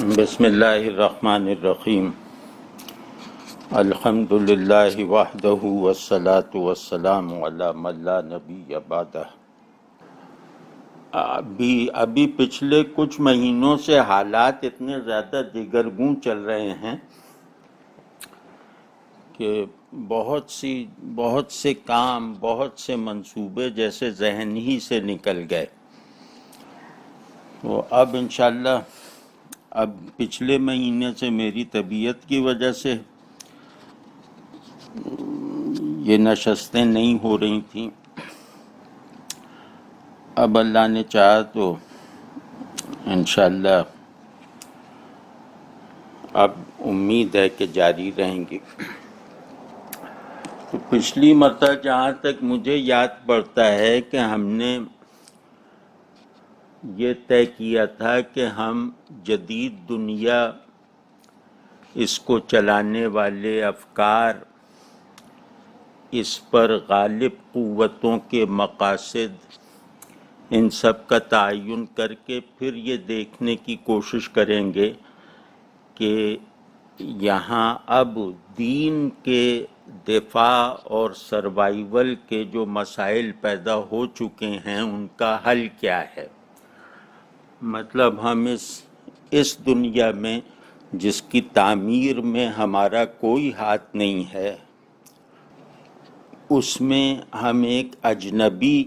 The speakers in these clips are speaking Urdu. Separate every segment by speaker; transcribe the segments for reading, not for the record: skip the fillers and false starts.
Speaker 1: بسم اللہ الرحمن الرحیم الحمد للہ وحدہ والصلاة والسلام علی من لا نبی بعدہ۔ ابھی پچھلے کچھ مہینوں سے حالات اتنے زیادہ دگرگوں چل رہے ہیں کہ بہت سے کام، بہت سے منصوبے جیسے ذہن ہی سے نکل گئے۔ تو اب انشاءاللہ اب پچھلے مہینے سے میری طبیعت کی وجہ سے یہ نشستیں نہیں ہو رہی تھیں۔ اب اللہ نے چاہا تو انشاءاللہ اب امید ہے کہ جاری رہیں گی۔ تو پچھلی مرتبہ جہاں تک مجھے یاد پڑتا ہے کہ ہم نے یہ طے کیا تھا کہ ہم جدید دنیا، اس کو چلانے والے افکار، اس پر غالب قوتوں کے مقاصد، ان سب کا تعین کر کے پھر یہ دیکھنے کی کوشش کریں گے کہ یہاں اب دین کے دفاع اور سروائیول کے جو مسائل پیدا ہو چکے ہیں ان کا حل کیا ہے۔ مطلب ہم اس دنیا میں جس کی تعمیر میں ہمارا کوئی ہاتھ نہیں ہے، اس میں ہم ایک اجنبی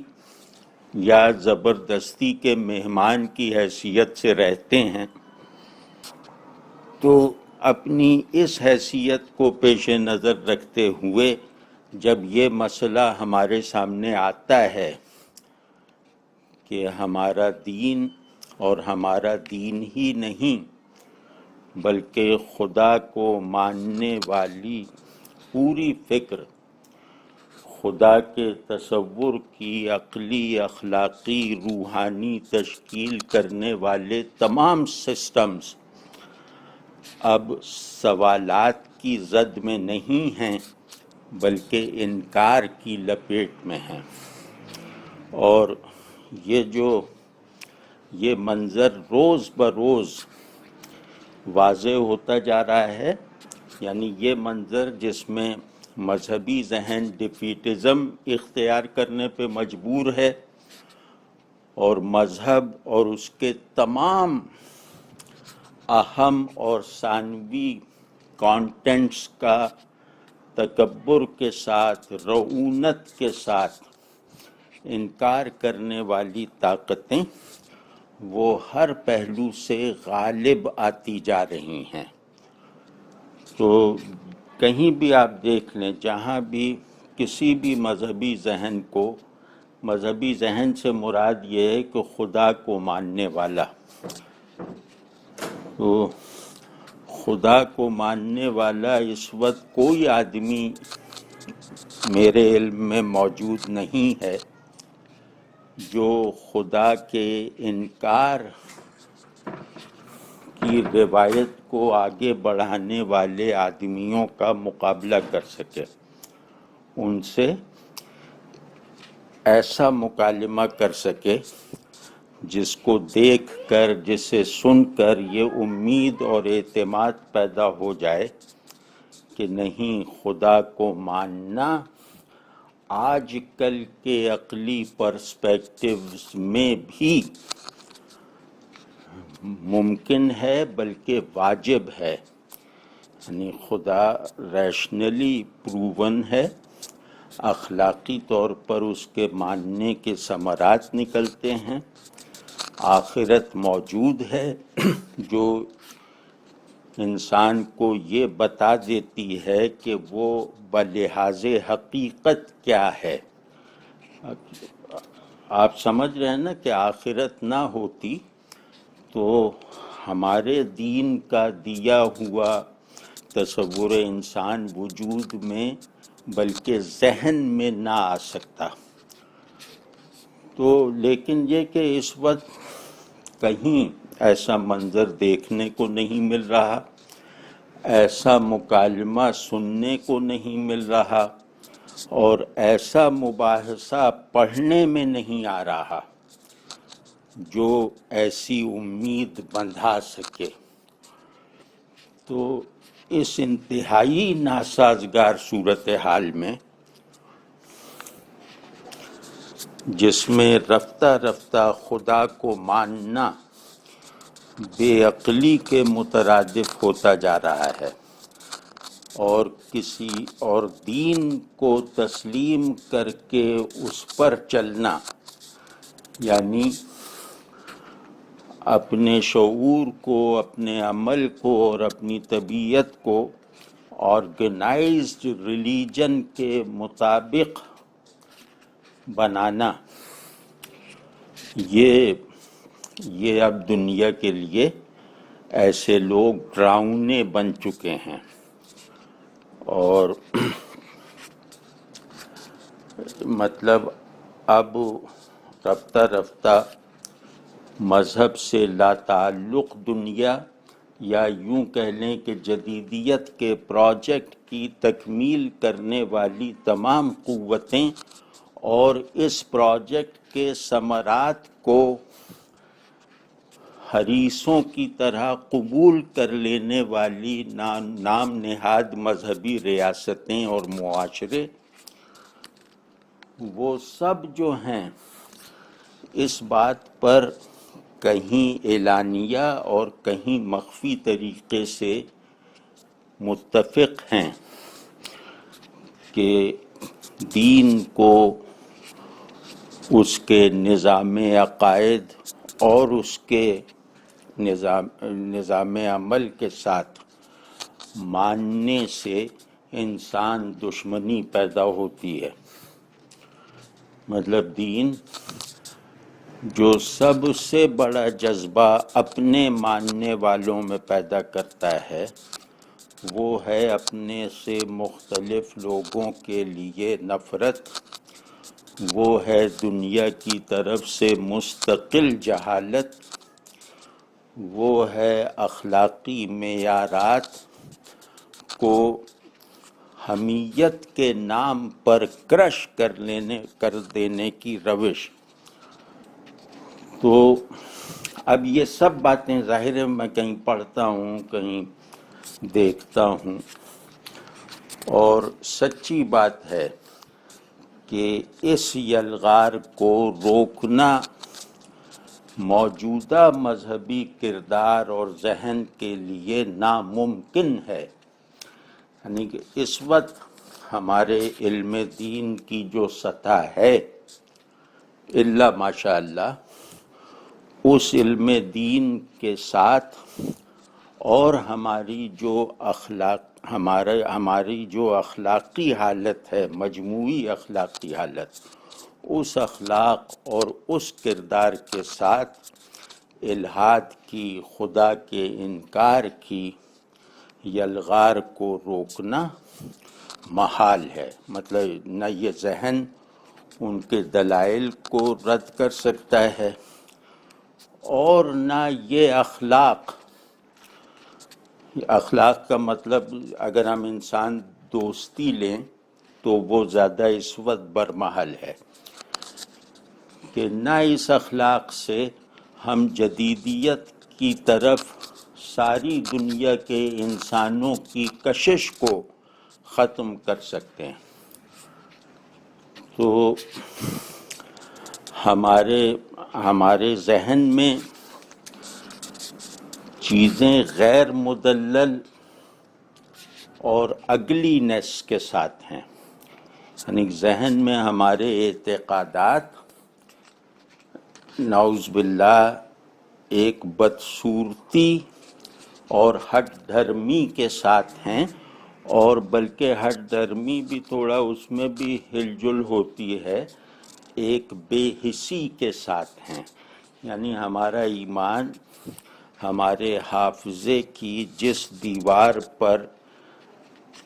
Speaker 1: یا زبردستی کے مہمان کی حیثیت سے رہتے ہیں۔ تو اپنی اس حیثیت کو پیش نظر رکھتے ہوئے جب یہ مسئلہ ہمارے سامنے آتا ہے کہ ہمارا دین، اور ہمارا دین ہی نہیں بلکہ خدا کو ماننے والی پوری فکر، خدا کے تصور کی عقلی، اخلاقی، روحانی تشکیل کرنے والے تمام سسٹمز اب سوالات کی زد میں نہیں ہیں بلکہ انکار کی لپیٹ میں ہیں۔ اور یہ منظر روز بروز واضح ہوتا جا رہا ہے، یعنی یہ منظر جس میں مذہبی ذہن ڈیفیٹزم اختیار کرنے پہ مجبور ہے، اور مذہب اور اس کے تمام اہم اور ثانوی کانٹینٹس کا تکبر کے ساتھ، رعونت کے ساتھ انکار کرنے والی طاقتیں وہ ہر پہلو سے غالب آتی جا رہی ہیں۔ تو کہیں بھی آپ دیکھ لیں، جہاں بھی کسی بھی مذہبی ذہن کو، مذہبی ذہن سے مراد یہ ہے کہ خدا کو ماننے والا، تو خدا کو ماننے والا اس وقت کوئی آدمی میرے علم میں موجود نہیں ہے جو خدا کے انکار کی روایت کو آگے بڑھانے والے آدمیوں کا مقابلہ کر سکے، ان سے ایسا مکالمہ کر سکے جس کو دیکھ کر، جسے سن کر یہ امید اور اعتماد پیدا ہو جائے کہ نہیں، خدا کو ماننا آج کل کے عقلی پرسپیکٹیوز میں بھی ممکن ہے بلکہ واجب ہے۔ یعنی خدا ریشنلی پروون ہے، اخلاقی طور پر اس کے ماننے کے ثمرات نکلتے ہیں، آخرت موجود ہے جو انسان کو یہ بتا دیتی ہے کہ وہ بلحاظ حقیقت کیا ہے۔ آپ سمجھ رہے ہیں نا کہ آخرت نہ ہوتی تو ہمارے دین کا دیا ہوا تصور انسان وجود میں بلکہ ذہن میں نہ آ سکتا۔ تو لیکن یہ کہ اس وقت کہیں ایسا منظر دیکھنے کو نہیں مل رہا، ایسا مکالمہ سننے کو نہیں مل رہا، اور ایسا مباحثہ پڑھنے میں نہیں آ رہا جو ایسی امید بندھا سکے۔ تو اس انتہائی ناسازگار صورتحال میں، جس میں رفتہ رفتہ خدا کو ماننا بے عقلی کے مترادف ہوتا جا رہا ہے، اور کسی اور دین کو تسلیم کر کے اس پر چلنا، یعنی اپنے شعور کو، اپنے عمل کو اور اپنی طبیعت کو آرگنائزڈ ریلیجن کے مطابق بنانا، یہ اب دنیا کے لیے ایسے لوگ ڈراؤنے بن چکے ہیں، اور مطلب اب رفتہ رفتہ مذہب سے لا تعلق دنیا، یا یوں کہہ لیں کہ جدیدیت کے پروجیکٹ کی تکمیل کرنے والی تمام قوتیں اور اس پروجیکٹ کے ثمرات کو حریصوں کی طرح قبول کر لینے والی نام نہاد مذہبی ریاستیں اور معاشرے، وہ سب جو ہیں اس بات پر کہیں اعلانیہ اور کہیں مخفی طریقے سے متفق ہیں کہ دین کو اس کے نظام عقائد اور اس کے نظام عمل کے ساتھ ماننے سے انسان دشمنی پیدا ہوتی ہے۔ مطلب دین جو سب سے بڑا جذبہ اپنے ماننے والوں میں پیدا کرتا ہے، وہ ہے اپنے سے مختلف لوگوں کے لیے نفرت، وہ ہے دنیا کی طرف سے مستقل جہالت، وہ ہے اخلاقی معیارات کو حمیت کے نام پر کرش کر دینے کی روش۔ تو اب یہ سب باتیں ظاہر ہے میں کہیں پڑھتا ہوں، کہیں دیکھتا ہوں، اور سچی بات ہے کہ اس یلغار کو روکنا موجودہ مذہبی کردار اور ذہن کے لیے ناممکن ہے۔ یعنی کہ اس وقت ہمارے علم دین کی جو سطح ہے، الا ماشاء اللہ، اس علم دین کے ساتھ اور ہماری جو اخلاقی حالت ہے، مجموعی اخلاقی حالت، اس اخلاق اور اس کردار کے ساتھ الحاد کی، خدا کے انکار کی یلغار کو روکنا محال ہے۔ مطلب نہ یہ ذہن ان کے دلائل کو رد کر سکتا ہے، اور نہ یہ اخلاق کا مطلب اگر ہم انسان دوستی لیں تو وہ زیادہ اس وقت برمحل ہے، کہ نہ اس اخلاق سے ہم جدیدیت کی طرف ساری دنیا کے انسانوں کی کشش کو ختم کر سکتے ہیں۔ تو ہمارے ذہن میں چیزیں غیر مدلل اور اگلینس کے ساتھ ہیں، یعنی ذہن میں ہمارے اعتقادات نعوذ باللہ ایک بدصورتی اور ہٹ دھرمی کے ساتھ ہیں، اور بلکہ ہٹ دھرمی بھی تھوڑا اس میں بھی ہل جل ہوتی ہے، ایک بے حسی کے ساتھ ہیں۔ یعنی ہمارا ایمان ہمارے حافظے کی جس دیوار پر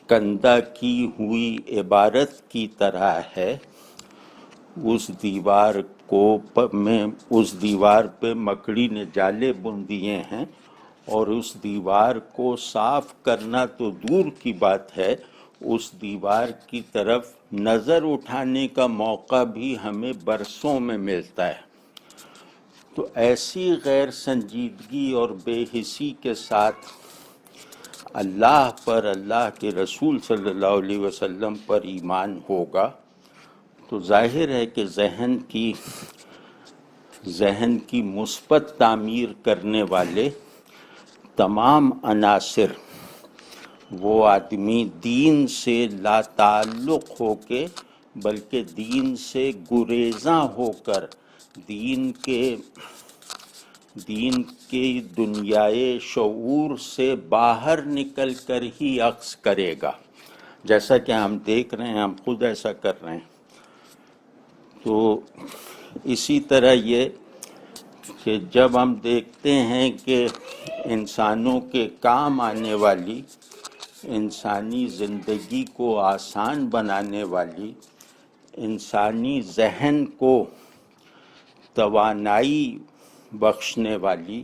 Speaker 1: کندہ کی ہوئی عبارت کی طرح ہے، اس دیوار پہ مکڑی نے جالے بن دیے ہیں، اور اس دیوار کو صاف کرنا تو دور کی بات ہے، اس دیوار کی طرف نظر اٹھانے کا موقع بھی ہمیں برسوں میں ملتا ہے۔ تو ایسی غیر سنجیدگی اور بے حسی کے ساتھ اللہ پر، اللہ کے رسول صلی اللہ علیہ وسلم پر ایمان ہوگا تو ظاہر ہے کہ ذہن کی مثبت تعمیر کرنے والے تمام عناصر وہ آدمی دین سے لا تعلق ہو کے بلکہ دین سے گریزاں ہو کر دین کے دنیائے شعور سے باہر نکل کر ہی عکس کرے گا، جیسا کہ ہم دیکھ رہے ہیں، ہم خود ایسا کر رہے ہیں۔ تو اسی طرح یہ کہ جب ہم دیکھتے ہیں کہ انسانوں کے کام آنے والی، انسانی زندگی کو آسان بنانے والی، انسانی ذہن کو توانائی بخشنے والی،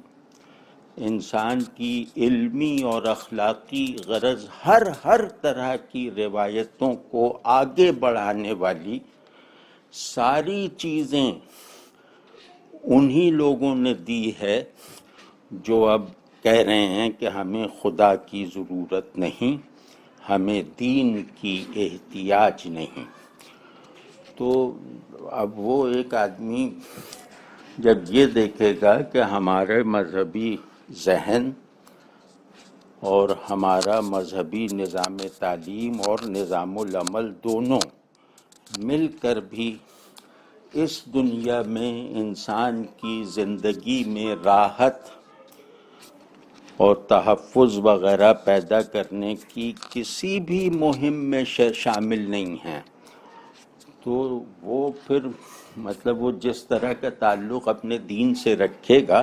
Speaker 1: انسان کی علمی اور اخلاقی غرض ہر طرح کی روایتوں کو آگے بڑھانے والی ساری چیزیں انہی لوگوں نے دی ہے جو اب کہہ رہے ہیں کہ ہمیں خدا کی ضرورت نہیں، ہمیں دین کی احتیاج نہیں۔ تو اب وہ ایک آدمی جب یہ دیکھے گا کہ ہمارے مذہبی ذہن اور ہمارا مذہبی نظام تعلیم اور نظام العمل دونوں مل کر بھی اس دنیا میں انسان کی زندگی میں راحت اور تحفظ وغیرہ پیدا کرنے کی کسی بھی مہم میں شامل نہیں ہیں، تو وہ پھر مطلب وہ جس طرح کا تعلق اپنے دین سے رکھے گا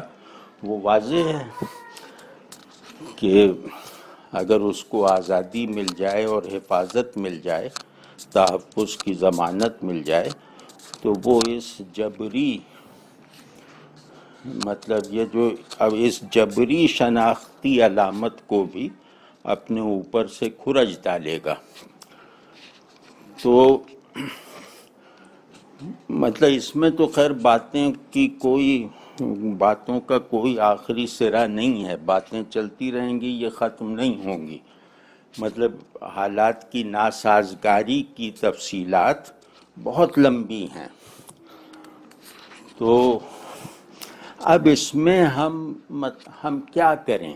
Speaker 1: وہ واضح ہے کہ اگر اس کو آزادی مل جائے اور حفاظت مل جائے، تحفظ کی ضمانت مل جائے، تو وہ اس جبری مطلب یہ جو اب اس جبری شناختی علامت کو بھی اپنے اوپر سے کھرچ ڈالے گا۔ تو مطلب اس میں تو خیر باتوں کا کوئی آخری سرا نہیں ہے، باتیں چلتی رہیں گی، یہ ختم نہیں ہوں گی۔ مطلب حالات کی ناسازگاری کی تفصیلات بہت لمبی ہیں۔ تو اب اس میں ہم کیا کریں؟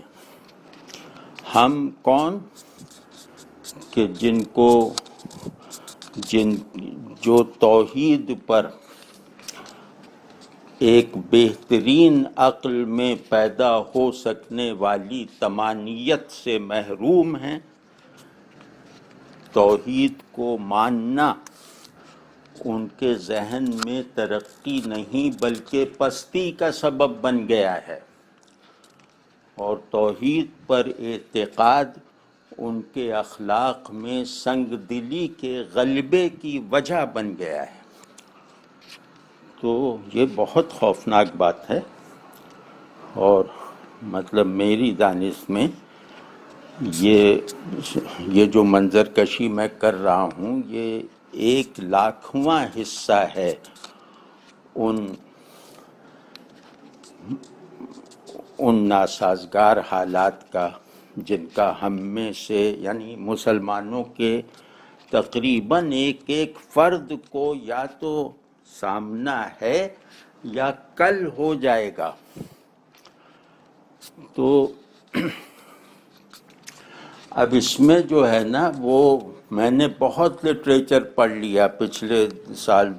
Speaker 1: ہم کون کہ جو توحید پر ایک بہترین عقل میں پیدا ہو سکنے والی طمانیت سے محروم ہیں، توحید کو ماننا ان کے ذہن میں ترقی نہیں بلکہ پستی کا سبب بن گیا ہے، اور توحید پر اعتقاد ان کے اخلاق میں سنگ دلی کے غلبے کی وجہ بن گیا ہے۔ تو یہ بہت خوفناک بات ہے، اور مطلب میری دانش میں یہ جو منظر کشی میں کر رہا ہوں یہ 1,00,000واں حصہ ہے ان ناسازگار حالات کا جن کا ہم میں سے یعنی مسلمانوں کے تقریباً ایک فرد کو یا تو سامنا ہے یا کل ہو جائے گا۔ تو اب اس میں جو ہے نا وہ میں نے بہت لٹریچر پڑھ لیا پچھلے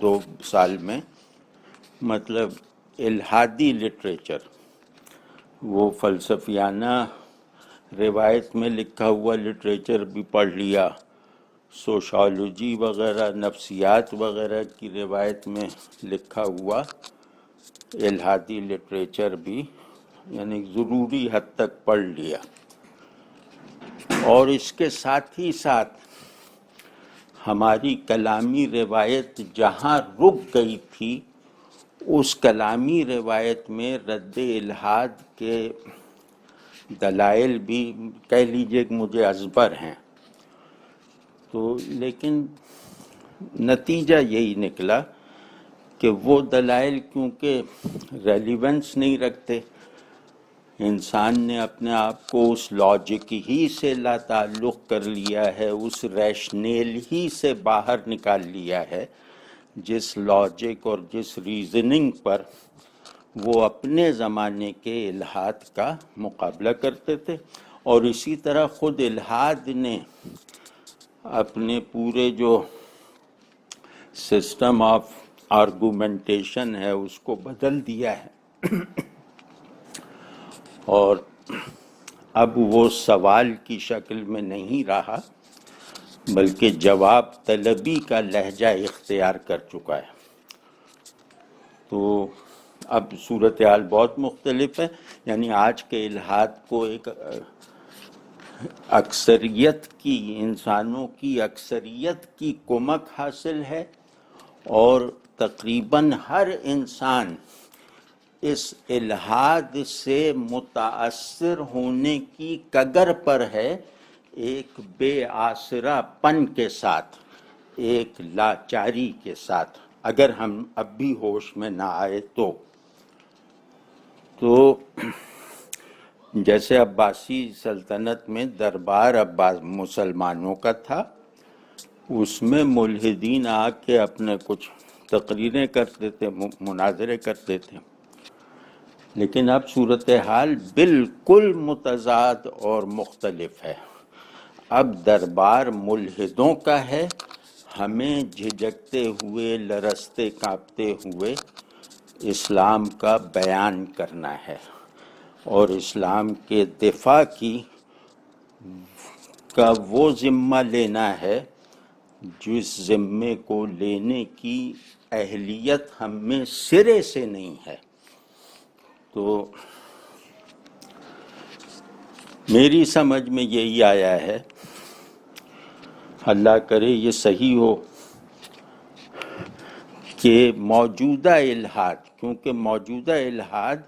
Speaker 1: 2 سال میں، مطلب الہادی لٹریچر، وہ فلسفیانہ روایت میں لکھا ہوا لٹریچر بھی پڑھ لیا، سوشالوجی وغیرہ نفسیات وغیرہ کی روایت میں لکھا ہوا الہادی لٹریچر بھی یعنی ضروری حد تک پڑھ لیا، اور اس کے ساتھ ہی ساتھ ہماری کلامی روایت جہاں رک گئی تھی اس کلامی روایت میں رد الحاد کے دلائل بھی کہہ لیجئے کہ مجھے ازبر ہیں۔ تو لیکن نتیجہ یہی نکلا کہ وہ دلائل کیونکہ ریلیونس نہیں رکھتے، انسان نے اپنے آپ کو اس لاجک ہی سے لا تعلق کر لیا ہے، اس ریشنیل ہی سے باہر نکال لیا ہے جس لاجک اور جس ریزننگ پر وہ اپنے زمانے کے الحاد کا مقابلہ کرتے تھے۔ اور اسی طرح خود الحاد نے اپنے پورے جو سسٹم آف آرگومنٹیشن ہے اس کو بدل دیا ہے، اور اب وہ سوال کی شکل میں نہیں رہا بلکہ جواب طلبی کا لہجہ اختیار کر چکا ہے۔ تو اب صورتحال بہت مختلف ہے، یعنی آج کے الحاد کو ایک اکثریت کی، انسانوں کی اکثریت کی کمک حاصل ہے، اور تقریباً ہر انسان اس الحاد سے متاثر ہونے کی کگر پر ہے، ایک بے آسرا پن کے ساتھ، ایک لاچاری کے ساتھ، اگر ہم اب بھی ہوش میں نہ آئے تو جیسے عباسی سلطنت میں دربار عباس مسلمانوں کا تھا، اس میں ملحدین آ کے اپنے کچھ تقریریں کرتے تھے، مناظرے کرتے تھے، لیکن اب صورتحال بالکل متضاد اور مختلف ہے۔ اب دربار ملحدوں کا ہے، ہمیں جھجکتے ہوئے، لرزتے کانپتے ہوئے اسلام کا بیان کرنا ہے، اور اسلام کے دفاع کا وہ ذمہ لینا ہے جس ذمے کو لینے کی اہلیت ہم میں سرے سے نہیں ہے۔ تو میری سمجھ میں یہی آیا ہے، اللہ کرے یہ صحیح ہو، کہ موجودہ الحاد، کیونکہ موجودہ الحاد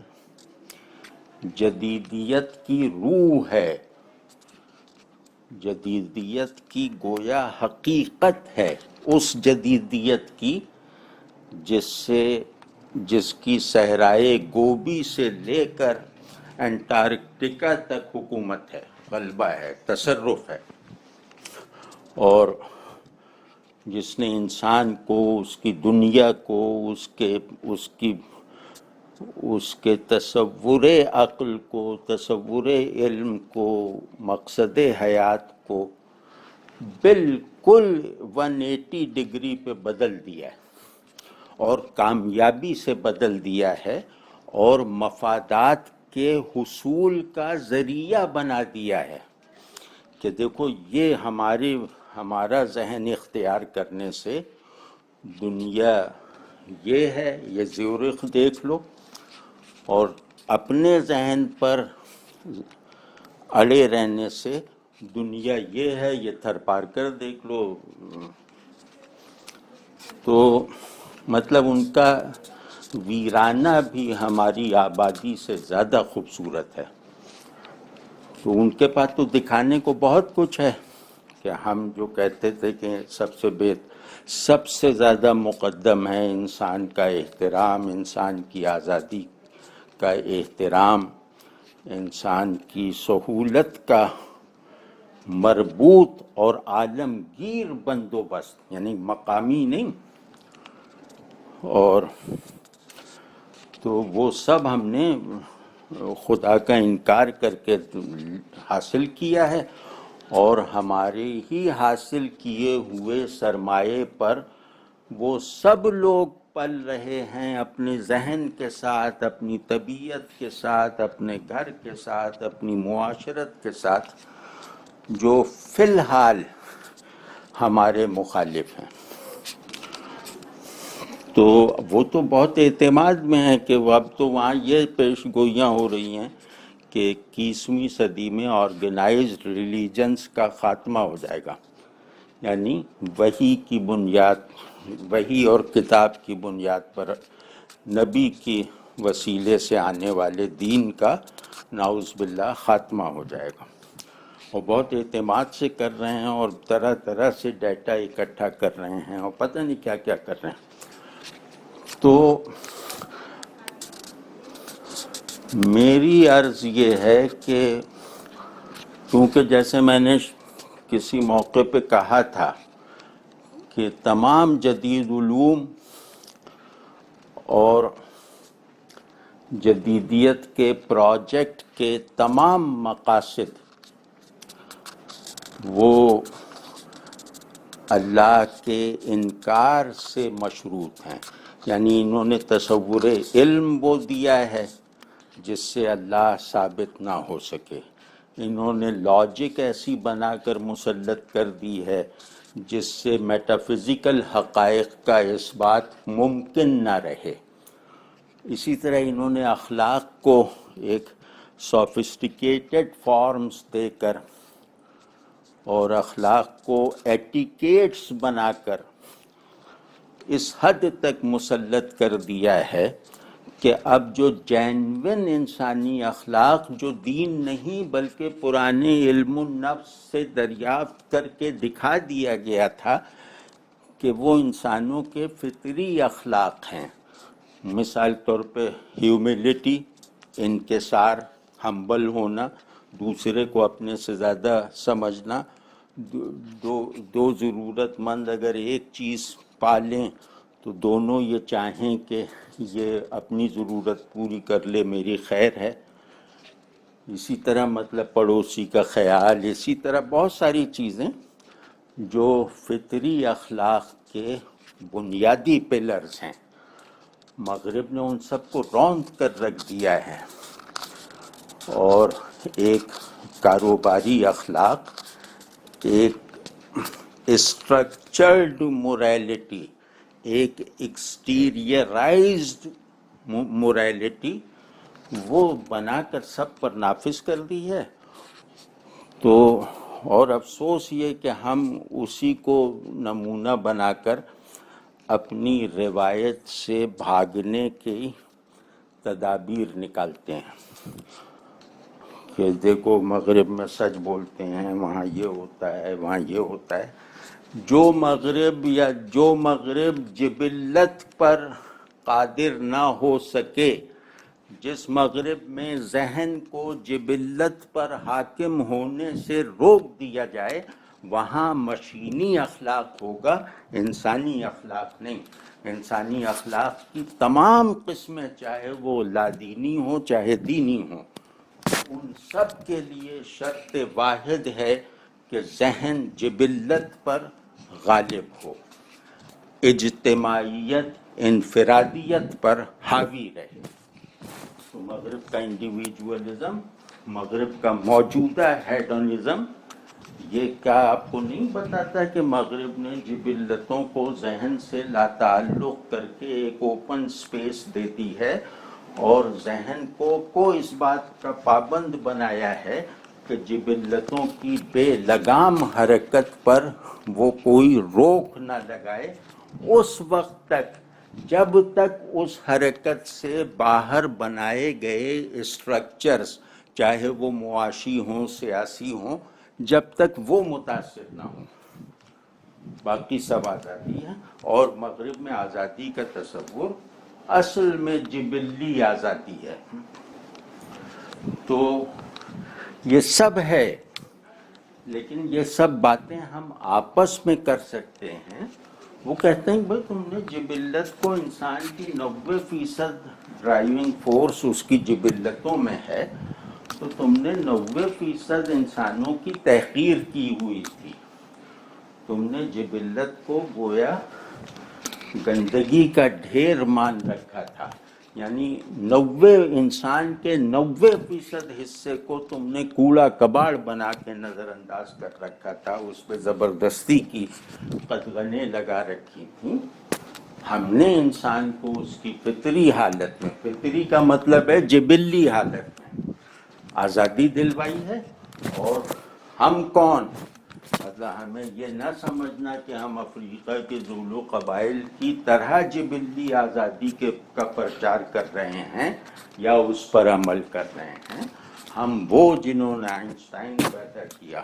Speaker 1: جدیدیت کی روح ہے، جدیدیت کی گویا حقیقت ہے، اس جدیدیت کی جس کی صحرائے گوبی سے لے کر انٹارکٹیکا تک حکومت ہے، غلبہ ہے، تصرف ہے، اور جس نے انسان کو، اس کی دنیا کو، اس کے تصور عقل کو، تصور علم کو، مقصد حیات کو بالکل 180 ڈگری پہ بدل دیا ہے، اور کامیابی سے بدل دیا ہے، اور مفادات کے حصول کا ذریعہ بنا دیا ہے کہ دیکھو یہ ہمارا ذہن اختیار کرنے سے دنیا یہ ہے، یہ زیورخ دیکھ لو، اور اپنے ذہن پر اڑے رہنے سے دنیا یہ ہے، یہ تھر پار کر دیکھ لو۔ تو مطلب ان کا ویرانہ بھی ہماری آبادی سے زیادہ خوبصورت ہے۔ تو ان کے پاس تو دکھانے کو بہت کچھ ہے، کہ ہم جو کہتے تھے کہ سب سے زیادہ مقدم ہے انسان کا احترام، انسان کی آزادی کا احترام، انسان کی سہولت کا مربوط اور عالمگیر بندوبست، یعنی مقامی نہیں، اور تو وہ سب ہم نے خدا کا انکار کر کے حاصل کیا ہے، اور ہمارے ہی حاصل کیے ہوئے سرمایے پر وہ سب لوگ پل رہے ہیں، اپنے ذہن کے ساتھ، اپنی طبیعت کے ساتھ، اپنے گھر کے ساتھ، اپنی معاشرت کے ساتھ، جو فی الحال ہمارے مخالف ہیں۔ تو وہ تو بہت اعتماد میں ہے کہ اب تو وہاں یہ پیش گوئیاں ہو رہی ہیں کہ 21ویں صدی میں آرگنائزڈ ریلیجنز کا خاتمہ ہو جائے گا، یعنی وحی کی بنیاد، وحی اور کتاب کی بنیاد پر نبی کی وسیلے سے آنے والے دین کا نعوذ باللہ خاتمہ ہو جائے گا، اور بہت اعتماد سے کر رہے ہیں، اور طرح طرح سے ڈیٹا اکٹھا کر رہے ہیں، اور پتہ نہیں کیا کیا کر رہے ہیں۔ تو میری عرض یہ ہے کہ کیونکہ جیسے میں نے کسی موقع پہ کہا تھا کہ تمام جدید علوم اور جدیدیت کے پروجیکٹ کے تمام مقاصد وہ اللہ کے انکار سے مشروط ہیں، یعنی انہوں نے تصور علم وہ دیا ہے جس سے اللہ ثابت نہ ہو سکے، انہوں نے لاجک ایسی بنا کر مسلط کر دی ہے جس سے میٹافزیکل حقائق کا اس بات ممکن نہ رہے، اسی طرح انہوں نے اخلاق کو ایک سوفسٹیکیٹڈ فارمز دے کر اور اخلاق کو ایٹیکیٹس بنا کر اس حد تک مسلط کر دیا ہے کہ اب جو جینوین انسانی اخلاق جو دین نہیں بلکہ پرانے علم النفس سے دریافت کر کے دکھا دیا گیا تھا کہ وہ انسانوں کے فطری اخلاق ہیں، مثال طور پہ ہیوملٹی، انکسار، ہمبل ہونا، دوسرے کو اپنے سے زیادہ سمجھنا، دو ضرورت مند اگر ایک چیز پالیں تو دونوں یہ چاہیں کہ یہ اپنی ضرورت پوری کر لے، میری خیر ہے، اسی طرح مطلب پڑوسی کا خیال، اسی طرح بہت ساری چیزیں جو فطری اخلاق کے بنیادی پلرز ہیں، مغرب نے ان سب کو روند کر رکھ دیا ہے اور ایک کاروباری اخلاق، ایک اسٹرکچرڈ موریلٹی، ایک ایکسٹیریئرائزڈ موریلٹی وہ بنا کر سب پر نافذ کر دی ہے۔ تو اور افسوس یہ کہ ہم اسی کو نمونہ بنا کر اپنی روایت سے بھاگنے کی تدابیر نکالتے ہیں کہ دیکھو مغرب میں سچ بولتے ہیں، وہاں یہ ہوتا ہے، وہاں یہ ہوتا ہے۔ جو مغرب جبلت پر قادر نہ ہو سکے، جس مغرب میں ذہن کو جبلت پر حاکم ہونے سے روک دیا جائے، وہاں مشینی اخلاق ہوگا، انسانی اخلاق نہیں۔ انسانی اخلاق کی تمام قسمیں، چاہے وہ لادینی ہوں چاہے دینی ہوں، ان سب کے لیے شرط واحد ہے کہ ذہن جبلت پر غالب ہو، اجتماعیت انفرادیت پر حاوی رہے۔ تو مغرب کا انڈیویجولزم، مغرب کا موجودہ ہیڈونزم، یہ کیا آپ کو نہیں بتاتا کہ مغرب نے جبلتوں کو ذہن سے لاتعلق کر کے ایک اوپن سپیس دے دی ہے اور ذہن کو اس بات کا پابند بنایا ہے کہ جبلتوں کی بے لگام حرکت پر وہ کوئی روک نہ لگائے اس وقت تک جب تک اس حرکت سے باہر بنائے گئے اسٹرکچرز، چاہے وہ معاشی ہوں سیاسی ہوں، جب تک وہ متاثر نہ ہوں، باقی سب آزادی ہے۔ اور مغرب میں آزادی کا تصور اصل میں جبلی آزادی ہے۔ تو یہ سب ہے، لیکن یہ سب باتیں ہم آپس میں کر سکتے ہیں۔ وہ کہتے ہیں بھائی تم نے جبلت کو، انسان کی 90% ڈرائیونگ فورس اس کی جبلتوں میں ہے، تو تم نے 90% انسانوں کی تحقیر کی ہوئی تھی، تم نے جبلت کو گویا گندگی کا ڈھیر مان رکھا تھا، یعنی 90 انسان کے 90% حصے کو تم نے کوڑا کباڑ بنا کے نظر انداز کر رکھا تھا، اس پہ زبردستی کی قدغنیں لگا رکھی تھیں۔ ہم نے انسان کو اس کی فطری حالت میں، فطری کا مطلب ہے جبلی حالت میں آزادی دلوائی ہے۔ اور ہم کون؟ مطلب ہمیں یہ نہ سمجھنا کہ ہم افریقہ کے زولو قبائل کی طرح جبلی آزادی کا پرچار کر رہے ہیں یا اس پر عمل کر رہے ہیں۔ ہم وہ جنہوں نے آئنسٹائن پیدا کیا،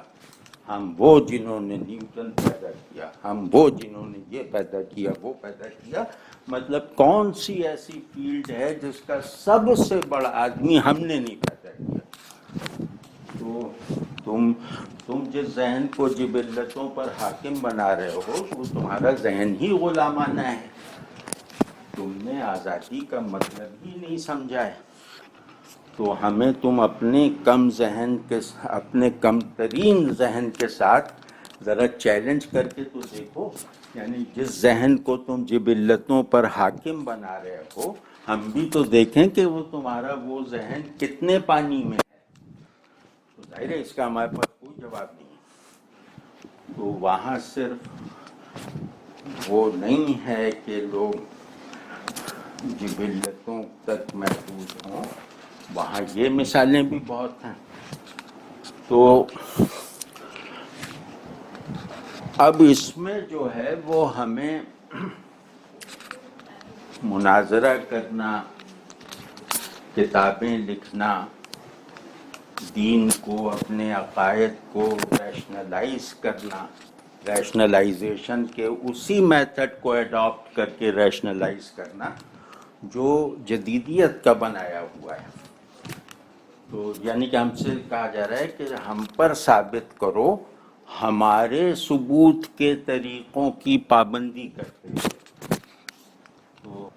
Speaker 1: ہم وہ جنہوں نے نیوٹن پیدا کیا، ہم وہ جنہوں نے یہ پیدا کیا، وہ پیدا کیا. مطلب کون سی ایسی فیلڈ ہے جس کا سب سے بڑا آدمی ہم نے نہیں پیدا کیا؟ تو تم جس ذہن کو جبلتوں پر حاکم بنا رہے ہو وہ تمہارا ذہن ہی غلامانہ ہے. تم نے آزادی کا مطلب ہی نہیں سمجھا ہے. تو ہمیں تم اپنے کم ذہن کے، اپنے کم ترین ذہن کے ساتھ ذرا چیلنج کر کے تو دیکھو. یعنی جس ذہن کو تم جبلتوں پر حاکم بنا رہے ہو، ہم بھی تو دیکھیں کہ وہ تمہارا وہ ذہن کتنے پانی میں ہے. تو ظاہر ہے اس کا ہمارے پاس کوئی جواب نہیں. تو وہاں صرف وہ نہیں ہے کہ لوگ جبلتوں تک محدود ہوں، وہاں یہ مثالیں بھی بہت ہیں. تو اب اس میں جو ہے وہ ہمیں مناظرہ کرنا، کتابیں لکھنا، دین کو، اپنے عقائد کو ریشنلائز کرنا، ریشنلائزیشن کے اسی میتھڈ کو ایڈاپٹ کر کے ریشنلائز کرنا جو جدیدیت کا بنایا ہوا ہے. تو یعنی کہ ہم سے کہا جا رہا ہے کہ ہم پر ثابت کرو، ہمارے ثبوت کے طریقوں کی پابندی کرتے ہیں. تو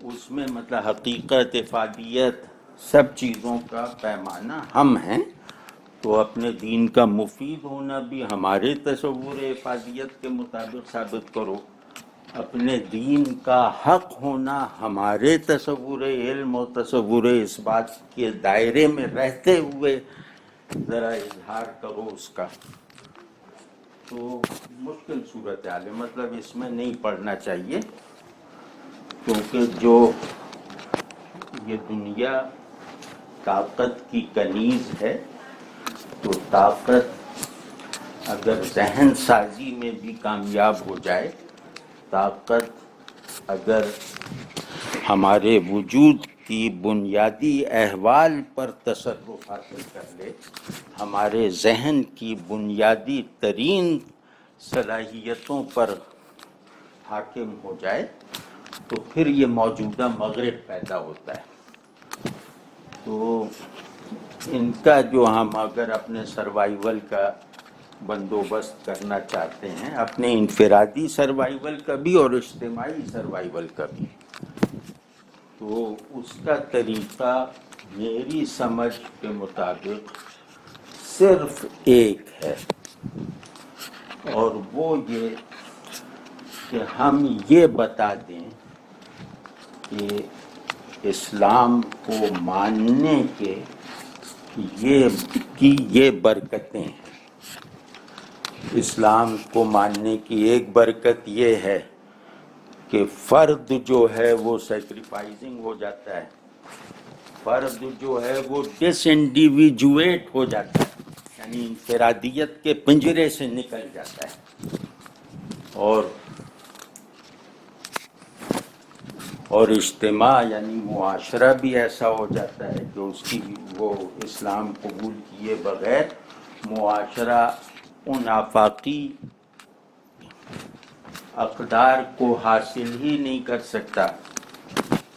Speaker 1: اس میں مطلب حقیقت، افادیت، سب چیزوں کا پیمانہ ہم ہیں. تو اپنے دین کا مفید ہونا بھی ہمارے تصور افادیت کے مطابق ثابت کرو، اپنے دین کا حق ہونا ہمارے تصور علم و تصور اس بات کے دائرے میں رہتے ہوئے ذرا اظہار کرو اس کا. تو مشکل صورتحال ہے، مطلب اس میں نہیں پڑھنا چاہیے، کیونکہ جو یہ دنیا طاقت کی کنیز ہے، تو طاقت اگر ذہن سازی میں بھی کامیاب ہو جائے، طاقت اگر ہمارے وجود کی بنیادی احوال پر تصرف حاصل کر لے، ہمارے ذہن کی بنیادی ترین صلاحیتوں پر حاکم ہو جائے، تو پھر یہ موجودہ مغرب پیدا ہوتا ہے. تو ان کا جو ہم اگر اپنے سروائیول کا بندوبست کرنا چاہتے ہیں، اپنے انفرادی سروائیول کا بھی اور اجتماعی سروائیول کا بھی، تو اس کا طریقہ میری سمجھ کے مطابق صرف ایک ہے، اور وہ یہ کہ ہم یہ بتا دیں کہ اسلام کو ماننے کے یہ برکتیں ہیں. اسلام کو ماننے کی ایک برکت یہ ہے کہ فرد جو ہے وہ سیکریفائزنگ ہو جاتا ہے، فرد جو ہے وہ ڈس انڈیویجویٹ ہو جاتا ہے، یعنی انفرادیت کے پنجرے سے نکل جاتا ہے، اور اجتماع یعنی معاشرہ بھی ایسا ہو جاتا ہے کہ اس کی وہ اسلام قبول کیے بغیر معاشرہ ان آفاقی اقدار کو حاصل ہی نہیں کر سکتا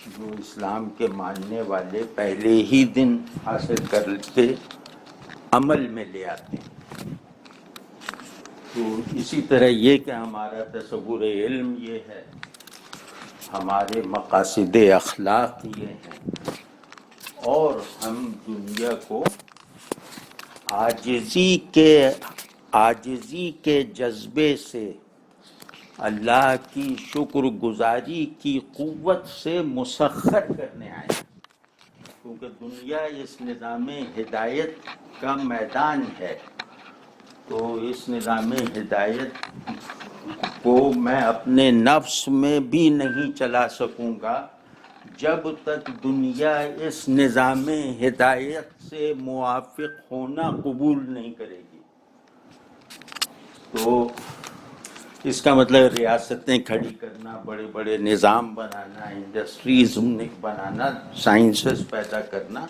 Speaker 1: جو اسلام کے ماننے والے پہلے ہی دن حاصل کر کے عمل میں لے آتے ہیں. تو اسی طرح یہ کہ ہمارا تصور علم یہ ہے، ہمارے مقاصد اخلاق یہ ہیں، اور ہم دنیا کو عاجزی کے جذبے سے، اللہ کی شکر گزاری کی قوت سے مسخر کرنے آئے ہیں. کیونکہ دنیا اس نظام ہدایت کا میدان ہے، تو اس نظام ہدایت کو میں اپنے نفس میں بھی نہیں چلا سکوں گا جب تک دنیا اس نظام ہدایت سے موافق ہونا قبول نہیں کرے گی. تو اس کا مطلب ریاستیں کھڑی کرنا، بڑے بڑے نظام بنانا، انڈسٹریز بنانا، سائنسز پیدا کرنا،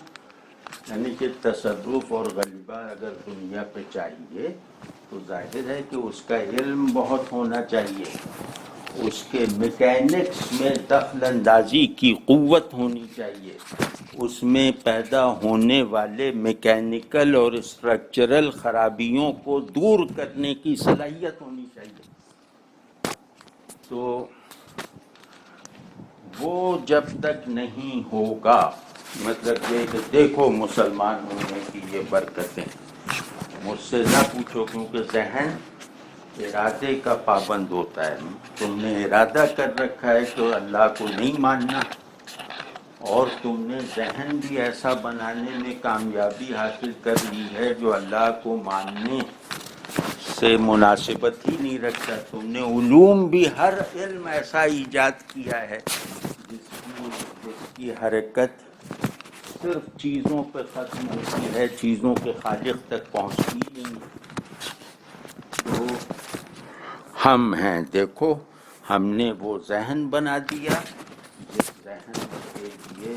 Speaker 1: یعنی کہ تصرف اور غلبہ اگر دنیا پہ چاہیے تو ظاہر ہے کہ اس کا علم بہت ہونا چاہیے، اس کے میکینکس میں دخل اندازی کی قوت ہونی چاہیے، اس میں پیدا ہونے والے میکینیکل اور اسٹرکچرل خرابیوں کو دور کرنے کی صلاحیت ہونی چاہیے۔ تو وہ جب تک نہیں ہوگا، مطلب یہ کہ دیکھو مسلمان ہونے کی یہ برکتیں، مجھ سے نہ پوچھو کیونکہ ذہن ارادے کا پابند ہوتا ہے۔ تم نے ارادہ کر رکھا ہے کہ اللہ کو نہیں ماننا، اور تم نے ذہن بھی ایسا بنانے میں کامیابی حاصل کر لی ہے جو اللہ کو ماننے سے مناسبت ہی نہیں رکھتا۔ تم نے علوم بھی، ہر علم ایسا ایجاد کیا ہے جس کی حرکت صرف چیزوں پہ ختم ہوتی ہے، چیزوں کے خالق تک پہنچتی نہیں۔ تو ہم ہیں، دیکھو ہم نے وہ ذہن بنا دیا جس ذہن کے لیے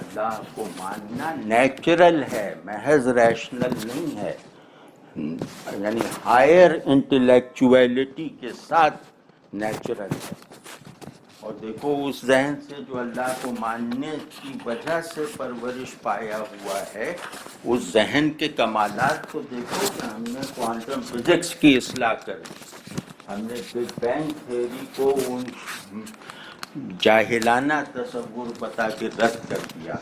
Speaker 1: اللہ کو ماننا نیچرل ہے، محض ریشنل نہیں ہے، یعنی ہائر انٹلیکچویلٹی کے ساتھ نیچرل ہے۔ اور دیکھو اس ذہن سے جو اللہ کو ماننے کی وجہ سے پرورش پایا ہوا ہے، اس ذہن کے کمالات کو دیکھو کہ ہم نے کوانٹم فزکس کی اصلاح کر دی، ہم نے بگ بینگ تھیوری کو ان جاہلانہ تصور بتا کے رد کر دیا،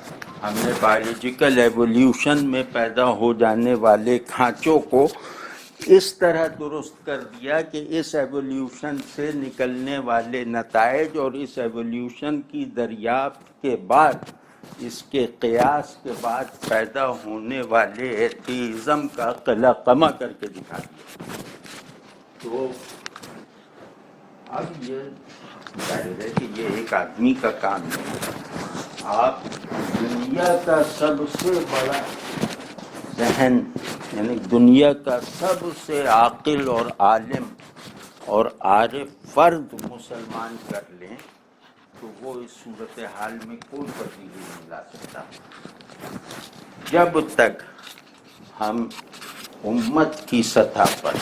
Speaker 1: ہم نے بایولوجیکل ایولیوشن میں پیدا ہو جانے والے کھانچوں کو اس طرح درست کر دیا کہ اس ایولیوشن سے نکلنے والے نتائج اور اس ایولیوشن کی دریافت کے بعد، اس کے قیاس کے بعد پیدا ہونے والے ایتھیزم کا قلع قمع کر کے دکھا دیا۔ تو اب یہ ظاہر ہے کہ یہ ایک آدمی کا کام نہیں، آپ دنیا کا سب سے بڑا ذہن، یعنی دنیا کا سب سے عاقل اور عالم اور عارف فرد مسلمان کر لیں تو وہ اس صورتحال میں کوئی تبدیلی نہیں لا سکتا۔ جب تک ہم امت کی سطح پر،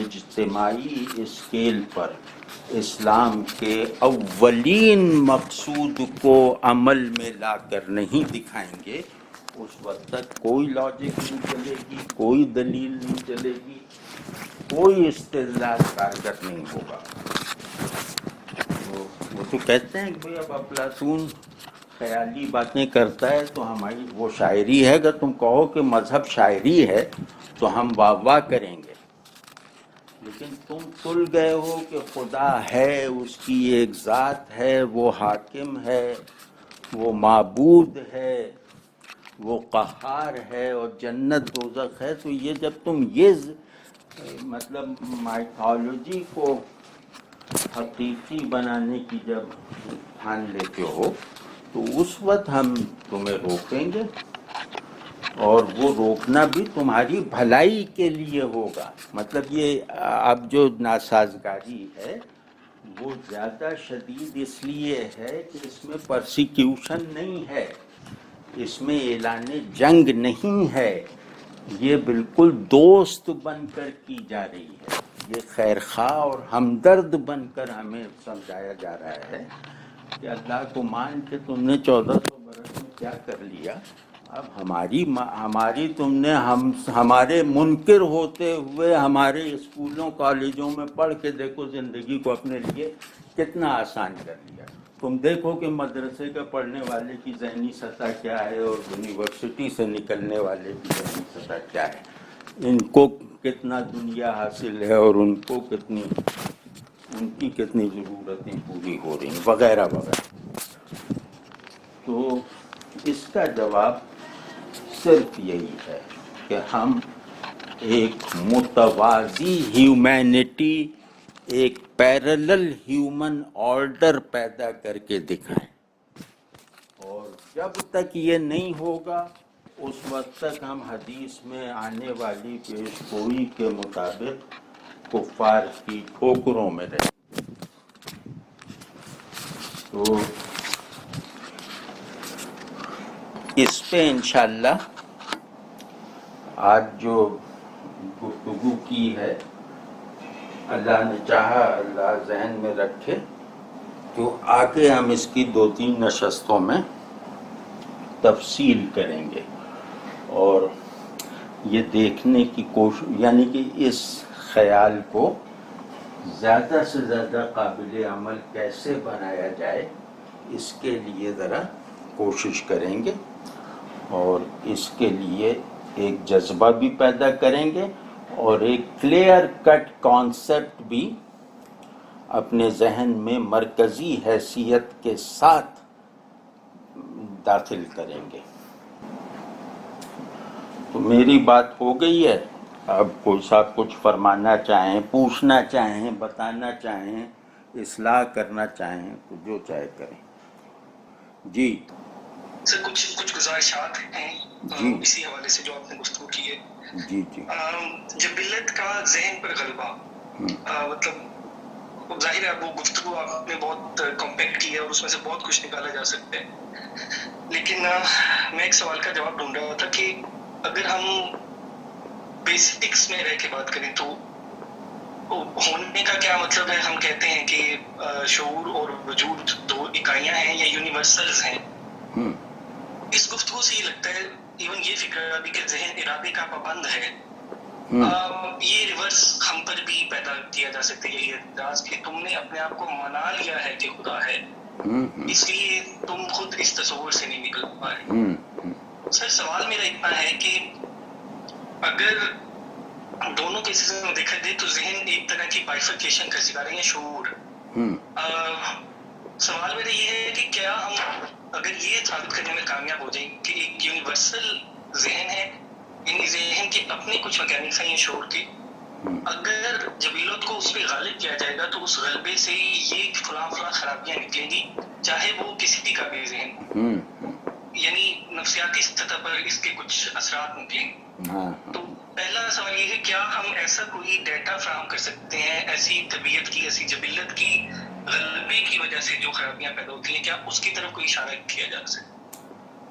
Speaker 1: اجتماعی اسکیل پر اسلام کے اولین مقصود کو عمل میں لا کر نہیں دکھائیں گے، اس وقت تک کوئی لاجک نہیں چلے گی، کوئی دلیل نہیں چلے گی، کوئی استدلال کارگر نہیں ہوگا۔ وہ تو کہتے ہیں کہ بھئی اب افلاطون خیالی باتیں کرتا ہے تو ہماری وہ شاعری ہے، اگر تم کہو کہ مذہب شاعری ہے تو ہم واہ واہ کریں گے، لیکن تم تل گئے ہو کہ خدا ہے، اس کی ایک ذات ہے، وہ حاکم ہے، وہ معبود ہے، وہ قہار ہے، اور جنت دوزخ ہے، تو یہ جب تم یہ مطلب مائتھالوجی کو حقیقی بنانے کی جب ٹھان لیتے ہو تو اس وقت ہم تمہیں روکیں گے، اور وہ روکنا بھی تمہاری بھلائی کے لیے ہوگا۔ مطلب یہ اب جو ناسازگاری ہے وہ زیادہ شدید اس لیے ہے کہ اس میں پرسیکیوشن نہیں ہے، اس میں اعلان جنگ نہیں ہے، یہ بالکل دوست بن کر کی جا رہی ہے، یہ خیرخواہ اور ہمدرد بن کر ہمیں سمجھایا جا رہا ہے کہ اللہ کو مان کے تم نے 1400 برس میں کیا کر لیا، اب ہماری تم نے ہمارے منکر ہوتے ہوئے ہمارے اسکولوں کالجوں میں پڑھ کے دیکھو زندگی کو اپنے لیے کتنا آسان کر لیا۔ تم دیکھو کہ مدرسے کا پڑھنے والے کی ذہنی سطح کیا ہے اور یونیورسٹی سے نکلنے والے کی ذہنی سطح کیا ہے، ان کو کتنا دنیا حاصل ہے اور ان کی کتنی ضرورتیں پوری ہو رہی ہیں، وغیرہ وغیرہ۔ تو اس کا جواب صرف یہی ہے کہ ہم ایک متوازی ہیومینٹی، ایک پیرلل ہیومن آرڈر پیدا کر کے دکھائیں، اور جب تک یہ نہیں ہوگا اس وقت تک ہم حدیث میں آنے والی پیش گوئی کے مطابق کفار کی ٹھوکروں میں رہیں۔ تو اس پہ انشاءاللہ آج جو گفتگو کی ہے، اللہ نے چاہا، اللہ ذہن میں رکھے تو آگے ہم اس کی 2-3 نشستوں میں تفصیل کریں گے اور یہ دیکھنے کی کوشش، یعنی کہ اس خیال کو زیادہ سے زیادہ قابل عمل کیسے بنایا جائے اس کے لیے ذرا کوشش کریں گے، اور اس کے لیے ایک جذبہ بھی پیدا کریں گے اور ایک کلیئر کٹ کانسیپٹ بھی اپنے ذہن میں مرکزی حیثیت کے ساتھ داخل کریں گے۔ تو میری بات ہو گئی ہے، اب کوئی صاحب کچھ فرمانا چاہیں، پوچھنا چاہیں، بتانا چاہیں، اصلاح کرنا چاہیں تو جو چاہے کریں۔ جی
Speaker 2: سر کچھ گزارشات ہیں
Speaker 1: جی
Speaker 2: اسی حوالے سے جو آپ نے گفتگو کی ہے۔
Speaker 1: جی جی
Speaker 2: جبلت کا ذہن پر غلبہ، مطلب ظاہر ہے وہ گفتگو آپ نے بہت کمپیکٹ کی ہے اور اس میں سے بہت کچھ نکالا جا سکتا ہے، لیکن میں ایک سوال کا جواب ڈھونڈ رہا تھا کہ اگر ہم بیسکس میں رہ کے بات کریں تو ہونے کا کیا مطلب ہے؟ ہم کہتے ہیں کہ شعور اور وجود 2 اکائیاں ہیں یا یونیورسلز ہیں۔ اس گفتگو سے یہ لگتا ہے، ایون یہ فکر بھی کہ ذہن ارادے کا پابند ہے، یہ ریورس ہم پر بھی پیدا کیا جا سکتا ہے یہ اعتراض کہ تم نے اپنے آپ کو منا لیا ہے کہ خدا ہے، اس لیے تم خود اس تصور سے نہیں نکل پا رہے۔ سر سوال میرا اتنا ہے کہ اگر دونوں کیسز میں دیکھا جائے تو ذہن ایک طرح کی بائیفرکیشن کا شکار ہے یا شعور۔ سوال میرا یہ ہے کہ کیا ہم اگر یہ ثابت کرنے میں کامیاب ہو جائیں کہ ایک یونیورسل ذہن ہے، یعنی ذہن کے اپنے کچھ میکینکس ہیں یہ شعور کے، اگر جبیلت کو اس پہ غالب کیا جائے گا تو اس غلبے سے یہ فلاں خرابیاں نکلیں گی، چاہے وہ کسی کا بھی ذہن ہو، یعنی نفسیاتی سطح پر اس کے کچھ اثرات نکلیں گے۔ تو پہلا سوال یہ ہے کیا ہم ایسا کوئی ڈیٹا فراہم کر سکتے ہیں ایسی طبیعت کی، ایسی جبلت کی غلبے کی وجہ سے جو خرابیاں پیدا ہوتی ہیں، کیا اس کی طرف کوئی اشارہ کیا جا سکتا؟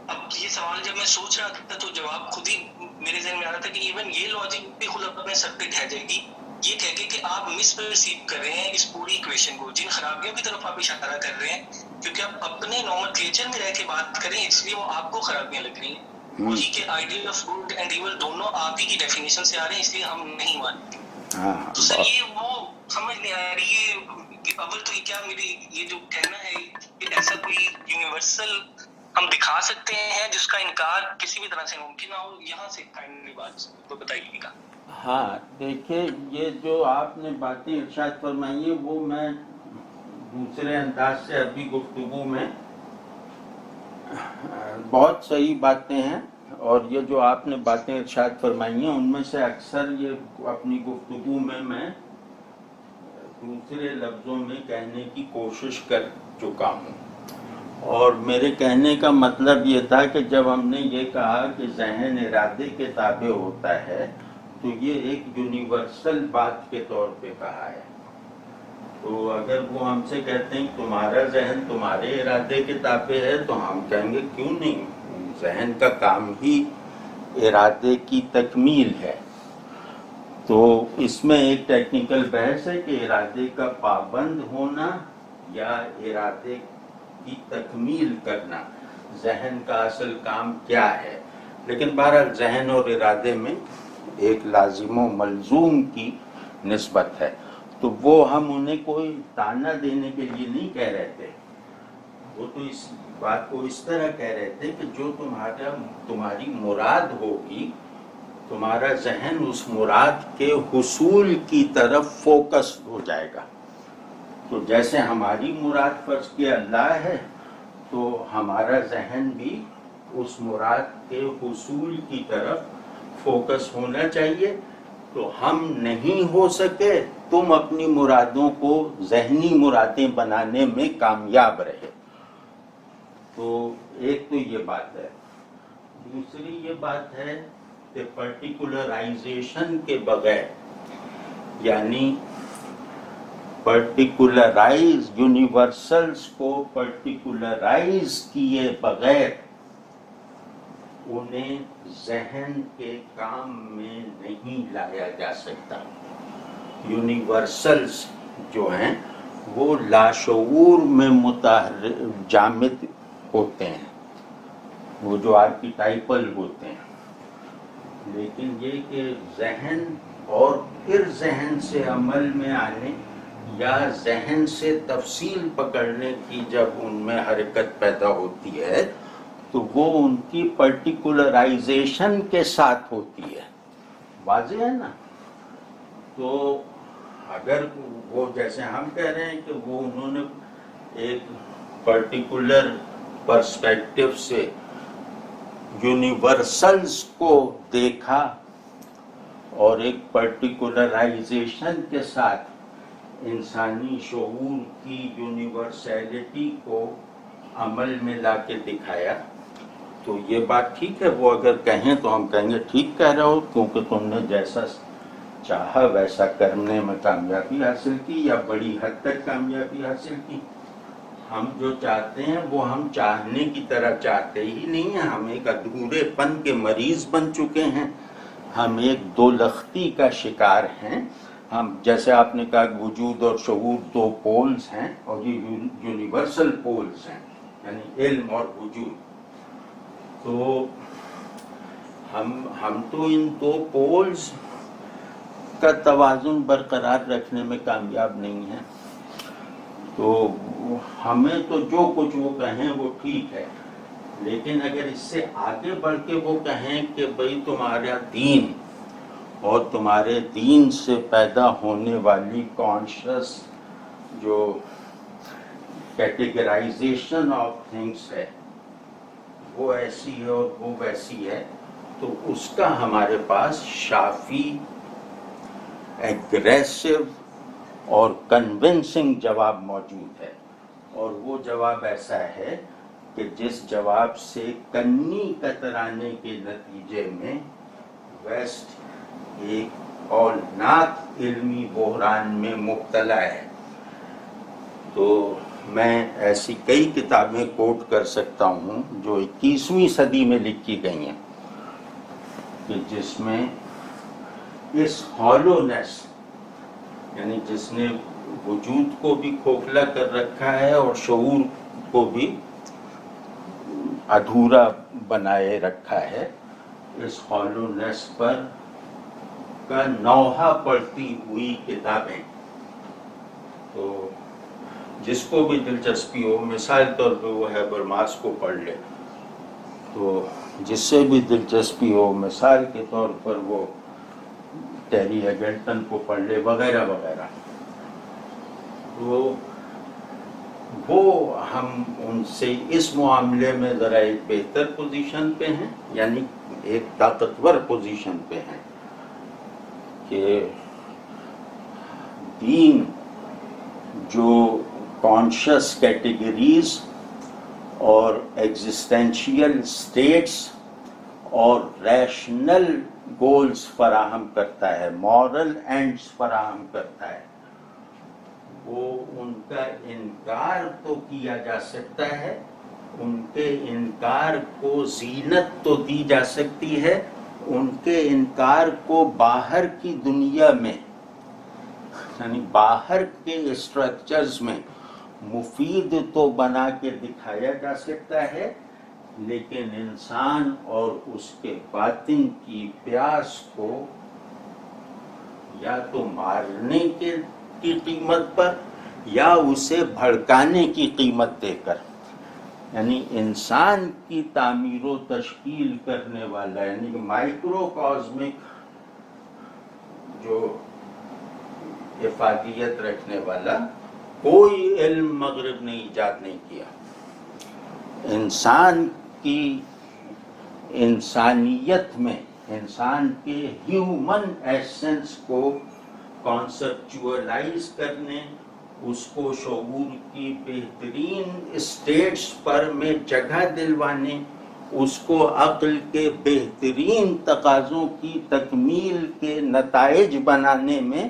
Speaker 2: اب یہ سوال جب میں سوچ رہا تھا تو جواب خود ہی میرے ذہن میں آ رہا تھا کہ ایون یہ لاجک بھی خود اپنے سر پہ ٹھہ جائے گی، یہ کہہ کے کہ آپ مس پرسیو کر رہے ہیں اس پوری ایکویشن کو، جن خرابیوں کی طرف آپ اشارہ کر رہے ہیں کیونکہ آپ اپنے نومنکلیچر میں رہ کے بات کریں اس لیے وہ آپ کو خرابیاں لگ رہی ہیں، وہی کہ idea of good and evil دونوں آپ ہی کی ڈیفینیشن سے آ رہے ہیں اس لیے ہم نہیں مانتے۔ تو سر یہ وہ سمجھ نہیں آ رہی ہے کہ اول تو یہ کیا میری یہ جو کہنا ہے کہ ایسا کوئی یونیورسل ہم دکھا سکتے ہیں جس کا انکار کسی بھی طرح سے ممکن نہ ہو، یہاں سے کائنڈلی بات کو بتائیے گا۔
Speaker 1: ہاں دیکھیے، یہ جو آپ نے باتیں ارشاد فرمائی ہیں وہ میں دوسرے انداز سے ابھی گفتگو میں بہت صحیح باتیں ہیں، اور یہ جو آپ نے باتیں ارشاد فرمائی ہیں ان میں سے اکثر یہ اپنی گفتگو میں دوسرے لفظوں میں کہنے کی کوشش کر چکا ہوں، اور میرے کہنے کا مطلب یہ تھا کہ جب ہم نے یہ کہا کہ ذہن ارادے کے تابع ہوتا ہے تو یہ ایک یونیورسل بات کے طور پہ کہا ہے۔ تو اگر وہ ہم سے کہتے ہیں تمہارا ذہن تمہارے ارادے کے تابع ہے تو ہم کہیں گے کیوں نہیں، ذہن کا کام ہی ارادے کی تکمیل ہے۔ تو اس میں ایک ٹیکنیکل بحث ہے کہ ارادے کا پابند ہونا یا ارادے کی تکمیل کرنا، ذہن کا اصل کام کیا ہے، لیکن بہرحال ذہن اور ارادے میں ایک لازم و ملزوم کی نسبت ہے، تو وہ ہم انہیں کوئی تانا دینے کے لیے نہیں کہہ رہے تھے، وہ تو اس بات کو اس طرح کہہ رہے تھے کہ جو تمہاری مراد ہوگی، تمہارا ذہن اس مراد کے حصول کی طرف فوکس ہو جائے گا۔ تو جیسے ہماری مراد فرض کیا اللہ ہے تو ہمارا ذہن بھی اس مراد کے حصول کی طرف فوکس ہونا چاہیے۔ تو ہم نہیں ہو سکے، تم اپنی مرادوں کو ذہنی مرادیں بنانے میں کامیاب رہے۔ تو ایک تو یہ بات ہے، دوسری یہ بات ہے کہ پرٹیکولرائزیشن کے بغیر، یعنی پرٹیکولرائز یونیورسلز کو پرٹیکولرائز کیے بغیر انہیں ذہن کے کام میں نہیں لایا جا سکتا. یونیورسلز جو ہیں وہ لاشعور میں جامد ہوتے ہیں، وہ جو آرکیٹائپل ہوتے ہیں، لیکن یہ کہ ذہن اور پھر ذہن سے عمل میں آنے یا ذہن سے تفصیل پکڑنے کی جب ان میں حرکت پیدا ہوتی ہے تو وہ ان کی پرٹیکولرائزیشن کے ساتھ ہوتی ہے. واضح ہے نا؟ تو اگر وہ جیسے ہم کہہ رہے ہیں کہ وہ انہوں نے ایک پرٹیکولر پرسپیکٹو سے یونیورسلز کو دیکھا اور ایک پرٹیکولرائزیشن کے ساتھ انسانی شعور کی یونیورسیلٹی کو عمل میں لا کے دکھایا، تو یہ بات ٹھیک ہے. وہ اگر کہیں تو ہم کہیں گے ٹھیک کہہ رہے ہو، کیونکہ تم نے جیسا چاہا ویسا کرنے میں کامیابی حاصل کی یا بڑی حد تک کامیابی حاصل کی. ہم جو چاہتے ہیں وہ ہم چاہنے کی طرح چاہتے ہی نہیں ہیں. ہم ایک ادھورے پن کے مریض بن چکے ہیں، ہم ایک دو لختی کا شکار ہیں. ہم جیسے آپ نے کہا وجود اور شعور دو پولز ہیں، اور یہ یونیورسل پولز ہیں، یعنی علم اور وجود. تو ہم تو ان دو پولز کا توازن برقرار رکھنے میں کامیاب نہیں ہیں. تو ہمیں تو جو کچھ وہ کہیں وہ ٹھیک ہے، لیکن اگر اس سے آگے بڑھ کے وہ کہیں کہ بھئی تمہارا دین اور تمہارے دین سے پیدا ہونے والی کانشس جو کیٹیگرائزیشن آف تھنگس ہے وہ ایسی ہے اور وہ ویسی ہے، تو اس کا ہمارے پاس شافی، ایگریسو اور کنونسنگ جواب موجود ہے. اور وہ جواب ایسا ہے کہ جس جواب سے کنی کترانے کے نتیجے میں ویسٹ ایک ہولناک علمی بحران میں مبتلا ہے. تو میں ایسی کئی کتابیں کوٹ کر سکتا ہوں جو 21ویں صدی میں لکھی گئی ہیں کہ جس میں اس ہالونیس، یعنی جس نے وجود کو بھی کھوکھلا کر رکھا ہے اور شعور کو بھی ادھورا بنائے رکھا ہے، اس ہالونیس پر کا نوحہ پڑتی ہوئی کتابیں. تو جس کو بھی دلچسپی ہو، مثال طور پہ وہ ہیبرماس کو پڑھ لے، تو جس سے بھی دلچسپی ہو مثال کے طور پر وہ ٹیری ایگلٹن کو پڑھ لے وغیرہ وغیرہ. تو وہ ہم ان سے اس معاملے میں ذرا ایک بہتر پوزیشن پہ ہیں، یعنی ایک طاقتور پوزیشن پہ ہیں کہ دین جو کانشس کیٹیگریز اور ایگزسٹینشیل اسٹیٹس اور ریشنل گولز فراہم کرتا ہے، مورل اینڈز فراہم کرتا ہے، وہ ان کا انکار تو کیا جا سکتا ہے، ان کے انکار کو زینت تو دی جا سکتی ہے، ان کے انکار کو باہر کی دنیا میں، یعنی باہر کے اسٹرکچرز میں مفید تو بنا کے دکھایا جا سکتا ہے، لیکن انسان اور اس کے باطن کی پیاس کو یا تو مارنے کی قیمت پر یا اسے بھڑکانے کی قیمت دے کر، یعنی انسان کی تعمیر و تشکیل کرنے والا، یعنی کہ مائکرو کازمک جو افادیت رکھنے والا کوئی علم مغرب نے ایجاد نہیں کیا. انسان کی انسانیت میں، انسان کے ہیومن ایسنس کو کانسیپچولائز کرنے، اس کو شعور کی بہترین اسٹیٹس پر میں جگہ دلوانے، اس کو عقل کے بہترین تقاضوں کی تکمیل کے نتائج بنانے میں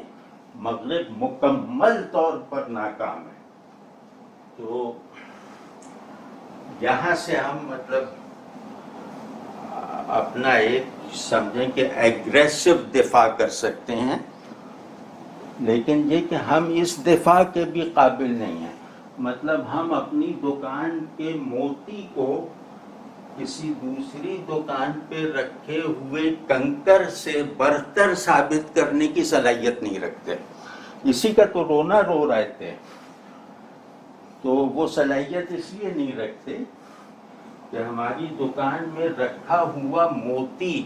Speaker 1: مغرب مکمل طور پر ناکام ہے. تو یہاں سے ہم مطلب اپنا ایک سمجھیں کہ ایگریسو دفاع کر سکتے ہیں، لیکن یہ کہ ہم اس دفاع کے بھی قابل نہیں ہیں. مطلب ہم اپنی دکان کے موتی کو کسی دوسری دکان پہ رکھے ہوئے کنکر سے برتر ثابت کرنے کی صلاحیت نہیں رکھتے. اسی کا تو رونا رو رہے تھے. تو وہ صلاحیت اس لیے نہیں رکھتے کہ ہماری دکان میں رکھا ہوا موتی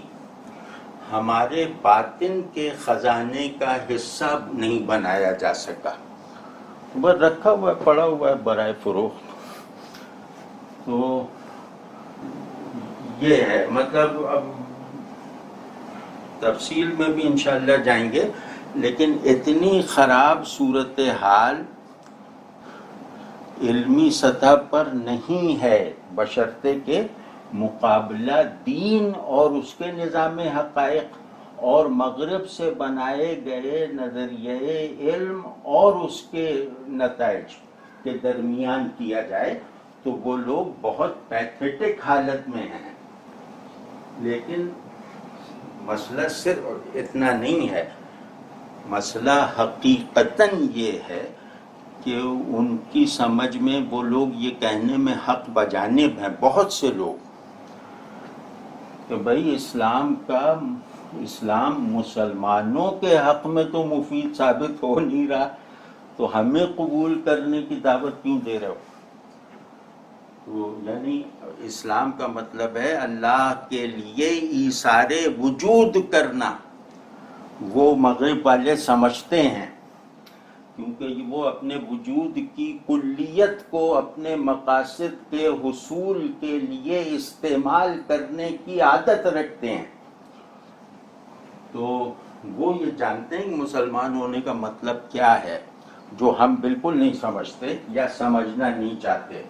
Speaker 1: ہمارے باطن کے خزانے کا حصہ نہیں بنایا جا سکا. بس رکھا ہوا ہے، پڑا ہوا ہے برائے فروخت. تو یہ ہے مطلب. اب تفصیل میں بھی انشاءاللہ جائیں گے، لیکن اتنی خراب صورتحال علمی سطح پر نہیں ہے، بشرطے کہ مقابلہ دین اور اس کے نظام حقائق اور مغرب سے بنائے گئے نظریہ علم اور اس کے نتائج کے درمیان کیا جائے تو وہ لوگ بہت پیتھیٹک حالت میں ہیں. لیکن مسئلہ صرف اتنا نہیں ہے، مسئلہ حقیقتاً یہ ہے کہ ان کی سمجھ میں وہ لوگ یہ کہنے میں حق بجانب ہیں، بہت سے لوگ، کہ بھئی اسلام مسلمانوں کے حق میں تو مفید ثابت ہو نہیں رہا، تو ہمیں قبول کرنے کی دعوت کیوں دے رہے ہو؟ تو یعنی اسلام کا مطلب ہے اللہ کے لیے ایثار وجود کرنا. وہ مغرب والے سمجھتے ہیں، کیونکہ وہ اپنے وجود کی کلیت کو اپنے مقاصد کے حصول کے لیے استعمال کرنے کی عادت رکھتے ہیں. تو وہ یہ جانتے ہیں کہ مسلمان ہونے کا مطلب کیا ہے، جو ہم بالکل نہیں سمجھتے یا سمجھنا نہیں چاہتے.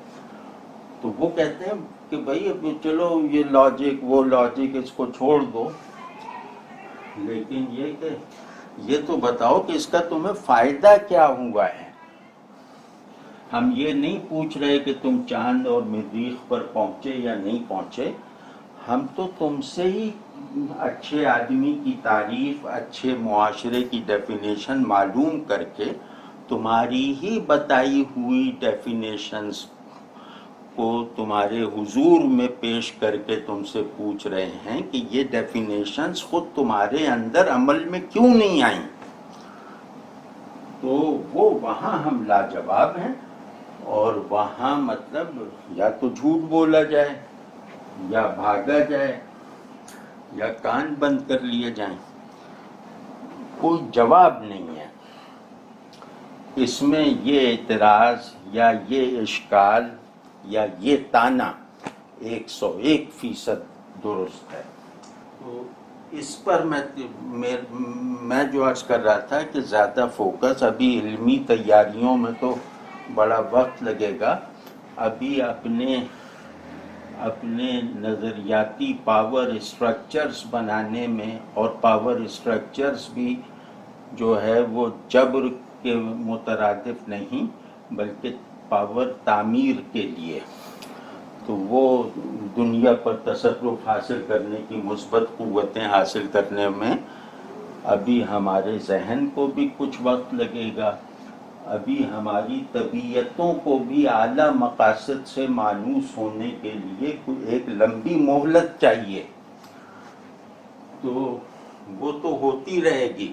Speaker 1: تو وہ کہتے ہیں کہ بھئی اب چلو یہ لاجک وہ لاجک اس کو چھوڑ دو، لیکن یہ کہ یہ تو بتاؤ کہ اس کا تمہیں فائدہ کیا ہوا ہے. ہم یہ نہیں پوچھ رہے کہ تم چاند اور مریخ پر پہنچے یا نہیں پہنچے، ہم تو تم سے ہی اچھے آدمی کی تعریف، اچھے معاشرے کی ڈیفینیشن معلوم کر کے تمہاری ہی بتائی ہوئی ڈیفینیشنز کو تمہارے حضور میں پیش کر کے تم سے پوچھ رہے ہیں کہ یہ ڈیفینیشنز خود تمہارے اندر عمل میں کیوں نہیں آئیں. تو وہ وہاں ہم لاجواب ہیں، اور وہاں مطلب یا تو جھوٹ بولا جائے یا بھاگا جائے یا کان بند کر لیے جائیں، کوئی جواب نہیں ہے. اس میں یہ اعتراض یا یہ اشکال یا یہ تانا 101% درست ہے. تو اس پر میں جو عرض کر رہا تھا کہ زیادہ فوکس ابھی علمی تیاریوں میں تو بڑا وقت لگے گا. ابھی اپنے نظریاتی پاور اسٹرکچرز بنانے میں، اور پاور اسٹرکچرز بھی جو ہے وہ جبر کے مترادف نہیں بلکہ پاور تعمیر کے لیے، تو وہ دنیا پر تصرف حاصل کرنے کی مثبت قوتیں حاصل کرنے میں ابھی ہمارے ذہن کو بھی کچھ وقت لگے گا. ابھی ہماری طبیعتوں کو بھی اعلیٰ مقاصد سے مانوس ہونے کے لیے ایک لمبی مہلت چاہیے. تو وہ تو ہوتی رہے گی.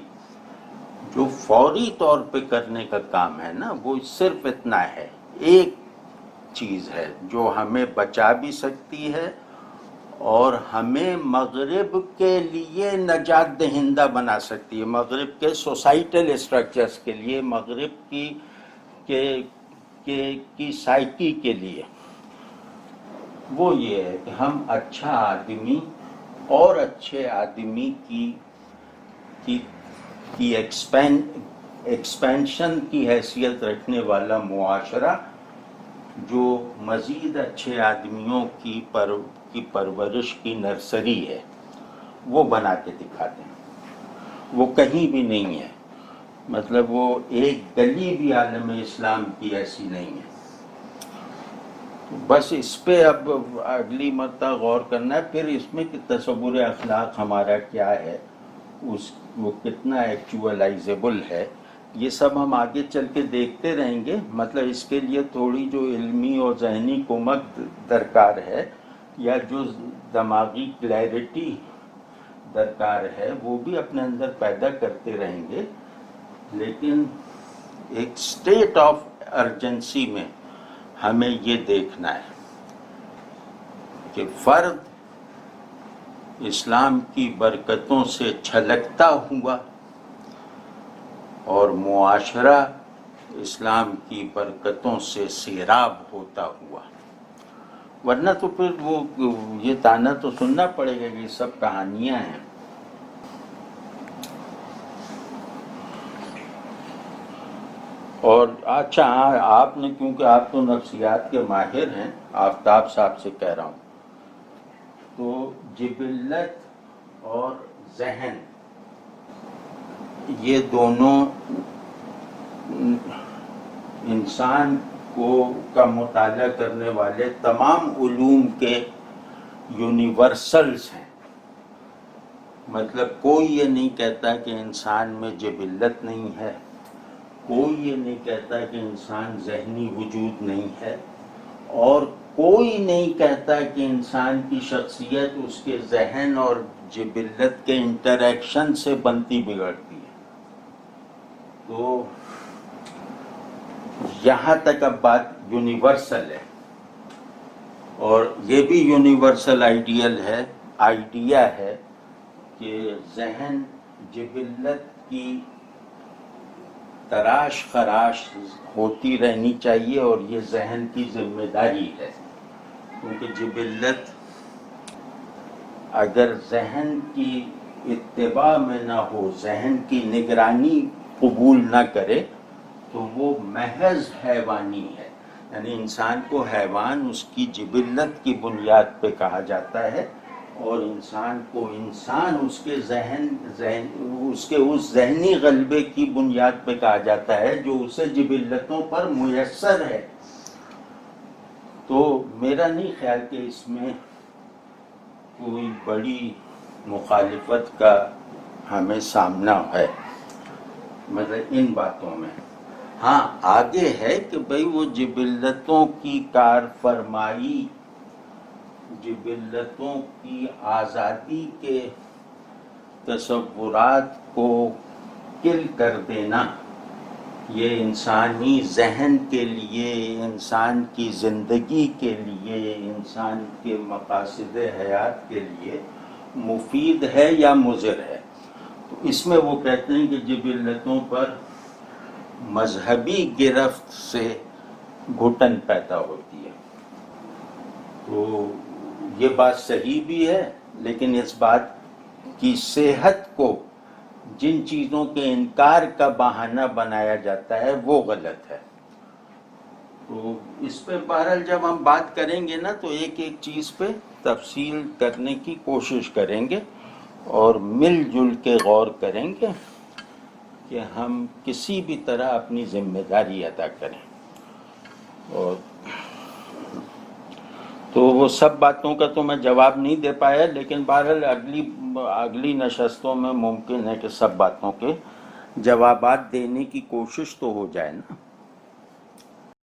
Speaker 1: جو فوری طور پہ کرنے کا کام ہے نا، وہ صرف اتنا ہے، ایک چیز ہے جو ہمیں بچا بھی سکتی ہے اور ہمیں مغرب کے لیے نجات دہندہ بنا سکتی ہے، مغرب کے سوسائٹل اسٹرکچرز کے لیے، مغرب کی سائیکی کے لیے. وہ یہ ہے کہ ہم اچھا آدمی اور اچھے آدمی کی ایکسپینشن کی حیثیت رکھنے والا معاشرہ جو مزید اچھے آدمیوں کی پرورش کی نرسری ہے، وہ بنا کے دکھاتے ہیں. وہ کہیں بھی نہیں ہے، مطلب وہ ایک گلی بھی عالم اسلام کی ایسی نہیں ہے. بس اس پہ اب اگلی مرتبہ غور کرنا ہے، پھر اس میں کہ تصور اخلاق ہمارا کیا ہے، وہ کتنا ایکچوئلائزیبل ہے، یہ سب ہم آگے چل کے دیکھتے رہیں گے۔ مطلب اس کے لیے تھوڑی جو علمی اور ذہنی کمک درکار ہے، یا جو دماغی کلیئرٹی درکار ہے، وہ بھی اپنے اندر پیدا کرتے رہیں گے، لیکن ایک اسٹیٹ آف ارجنسی میں ہمیں یہ دیکھنا ہے کہ فرد اسلام کی برکتوں سے چھلکتا ہوا اور معاشرہ اسلام کی برکتوں سے سیراب ہوتا ہوا، ورنہ تو پھر وہ یہ تانا تو سننا پڑے گا کہ یہ سب کہانیاں ہیں۔ اور اچھا ہاں، آپ نے، کیونکہ آپ تو نفسیات کے ماہر ہیں، آفتاب صاحب سے کہہ رہا ہوں، تو جبلت اور ذہن یہ دونوں انسان کا مطالعہ کرنے والے تمام علوم کے یونیورسلز ہیں۔ مطلب کوئی یہ نہیں کہتا کہ انسان میں جبلت نہیں ہے، کوئی یہ نہیں کہتا کہ انسان ذہنی وجود نہیں ہے، اور کوئی نہیں کہتا کہ انسان کی شخصیت اس کے ذہن اور جبلت کے انٹریکشن سے بنتی بگڑتی ہے۔ تو یہاں تک اب بات یونیورسل ہے، اور یہ بھی یونیورسل آئیڈیا ہے کہ ذہن جبلت کی تراش خراش ہوتی رہنی چاہیے، اور یہ ذہن کی ذمہ داری ہے، کیونکہ جبلت اگر ذہن کی اتباع میں نہ ہو، ذہن کی نگرانی قبول نہ کرے، تو وہ محض حیوانی ہے۔ یعنی انسان کو حیوان اس کی جبلت کی بنیاد پہ کہا جاتا ہے، اور انسان کو انسان اس کے اس ذہنی غلبے کی بنیاد پہ کہا جاتا ہے جو اسے جبلتوں پر میسر ہے۔ تو میرا نہیں خیال کہ اس میں کوئی بڑی مخالفت کا ہمیں سامنا ہے، مطلب ان باتوں میں۔ ہاں آگے ہے کہ بھئی وہ جبلتوں کی کار فرمائی، جبلتوں کی آزادی کے تصورات کو کل کر دینا، یہ انسانی ذہن کے لیے، انسان کی زندگی کے لیے، انسان کے مقاصد حیات کے لیے مفید ہے یا مضر ہے۔ تو اس میں وہ کہتے ہیں کہ جبلتوں پر مذہبی گرفت سے گھٹن پیدا ہوتی ہے۔ تو یہ بات صحیح بھی ہے، لیکن اس بات کی صحت کو جن چیزوں کے انکار کا بہانہ بنایا جاتا ہے وہ غلط ہے۔ تو اس پہ بہرحال جب ہم بات کریں گے نا، تو ایک ایک چیز پہ تفصیل کرنے کی کوشش کریں گے، اور مل جل کے غور کریں گے کہ ہم کسی بھی طرح اپنی ذمہ داری ادا کریں۔ اور تو وہ سب باتوں کا تو میں جواب نہیں دے پایا، لیکن بہرحال اگلی نشستوں میں ممکن ہے کہ سب باتوں کے جوابات دینے کی کوشش تو ہو جائے نا۔